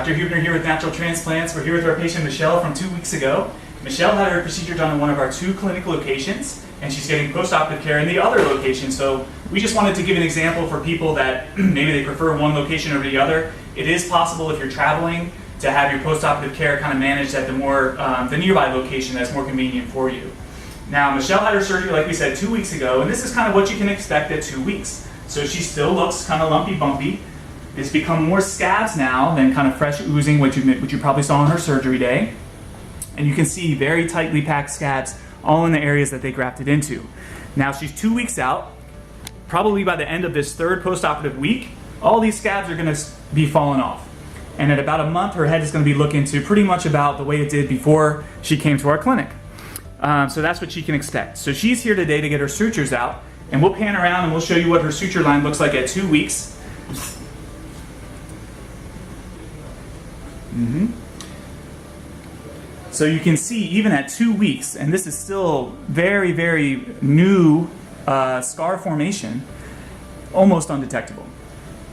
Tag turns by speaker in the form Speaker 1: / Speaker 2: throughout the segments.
Speaker 1: Dr. Huebner here with Natural Transplants. We're here with our patient Michelle from 2 weeks ago. Michelle had her procedure done in one of our 2 clinic locations, and she's getting post-operative care in the other location. So we just wanted to give an example for people that maybe they prefer one location over the other. It is possible if you're traveling to have your post-operative care kind of managed at the nearby location that's more convenient for you. Now, Michelle had her surgery, like we said, 2 weeks ago, and this is kind of what you can expect at 2 weeks. So she still looks kind of lumpy bumpy. It's become more scabs now than kind of fresh oozing, which you probably saw on her surgery day. And you can see very tightly packed scabs all in the areas that they grafted into. Now she's 2 weeks out. Probably by the end of this 3rd post-operative week, all these scabs are going to be falling off. And at about a month, her head is going to be looking to pretty much about the way it did before she came to our clinic. So that's what she can expect. So she's here today to get her sutures out, and we'll pan around and we'll show you what her suture line looks like at 2 weeks. So you can see even at 2 weeks, and this is still very, very new scar formation, almost undetectable.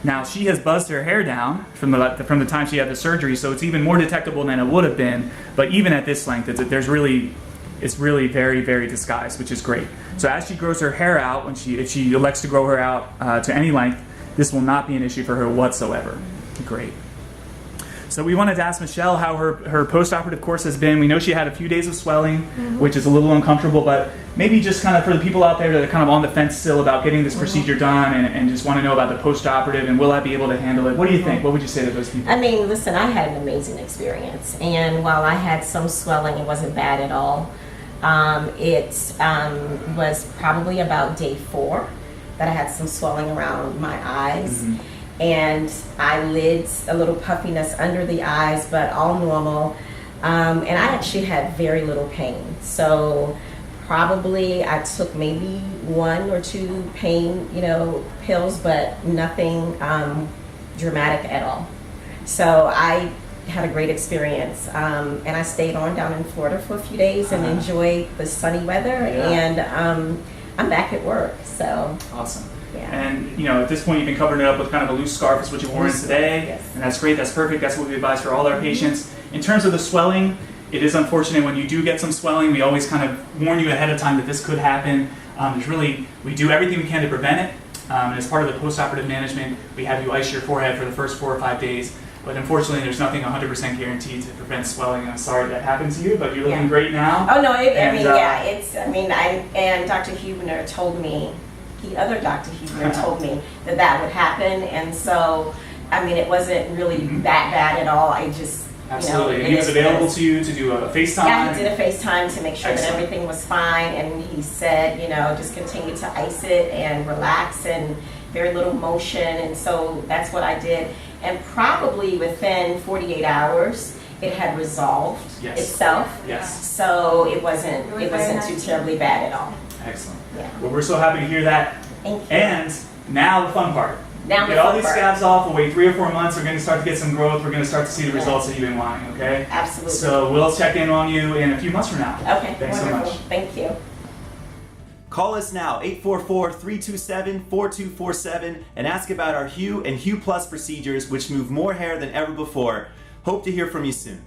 Speaker 1: Now she has buzzed her hair down from the time she had the surgery, so it's even more detectable than it would have been. But even at this length, it's really very, very disguised, which is great. So as she grows her hair out, if she elects to grow her out to any length, this will not be an issue for her whatsoever. Great. So we wanted to ask Michelle how her post-operative course has been. We know she had a few days of swelling, which is a little uncomfortable, but maybe just kind of for the people out there that are kind of on the fence still about getting this procedure done and just want to know about the post-operative and will I be able to handle it? What do you think? What would you say to those people?
Speaker 2: I mean, listen, I had an amazing experience, and while I had some swelling, it wasn't bad at all. It was probably about day 4 that I had some swelling around my eyes. And eyelids, a little puffiness under the eyes, but all normal. And I actually had very little pain. So probably I took maybe 1 or 2 pain, pills, but nothing dramatic at all. So I had a great experience. And I stayed on down in Florida for a few days and enjoyed the sunny weather. And I'm back at work, so.
Speaker 1: Awesome.
Speaker 2: Yeah.
Speaker 1: And at this point you've been covering it up with kind of a loose scarf, is what you've worn today.
Speaker 2: Yes.
Speaker 1: And that's great, that's perfect, that's what we advise for all our patients. In terms of the swelling, it is unfortunate when you do get some swelling. We always kind of warn you ahead of time that this could happen. We do everything we can to prevent it. And as part of the post-operative management, we have you ice your forehead for the first 4 or 5 days. But unfortunately, there's nothing 100% guaranteed to prevent swelling. I'm sorry that happened to you, but you're looking great now.
Speaker 2: Oh no, and Dr. Huebner told me, the other Dr. Huebner told me that would happen, and so, it wasn't really that bad at all. I just,
Speaker 1: absolutely. And he was available to you to do a FaceTime?
Speaker 2: Yeah, he did a FaceTime to make sure that everything was fine, and he said, just continue to ice it and relax and very little motion, and so that's what I did. And probably within 48 hours, it had resolved itself.
Speaker 1: Yes.
Speaker 2: So it wasn't too terribly bad at all.
Speaker 1: Excellent.
Speaker 2: Yeah.
Speaker 1: Well, we're so happy to hear that.
Speaker 2: Thank you.
Speaker 1: And now the fun part.
Speaker 2: Now
Speaker 1: get all these scabs off. We'll wait 3 or 4 months. We're going to start to get some growth. We're going to start to see the results that you've been wanting. Okay.
Speaker 2: Absolutely.
Speaker 1: So we'll check in on you in a few months from now.
Speaker 2: Okay.
Speaker 1: Thanks
Speaker 2: wonderful.
Speaker 1: so much.
Speaker 2: Thank you.
Speaker 3: Call us now, 844-327-4247, and ask about our Hue and Hue Plus procedures, which move more hair than ever before. Hope to hear from you soon.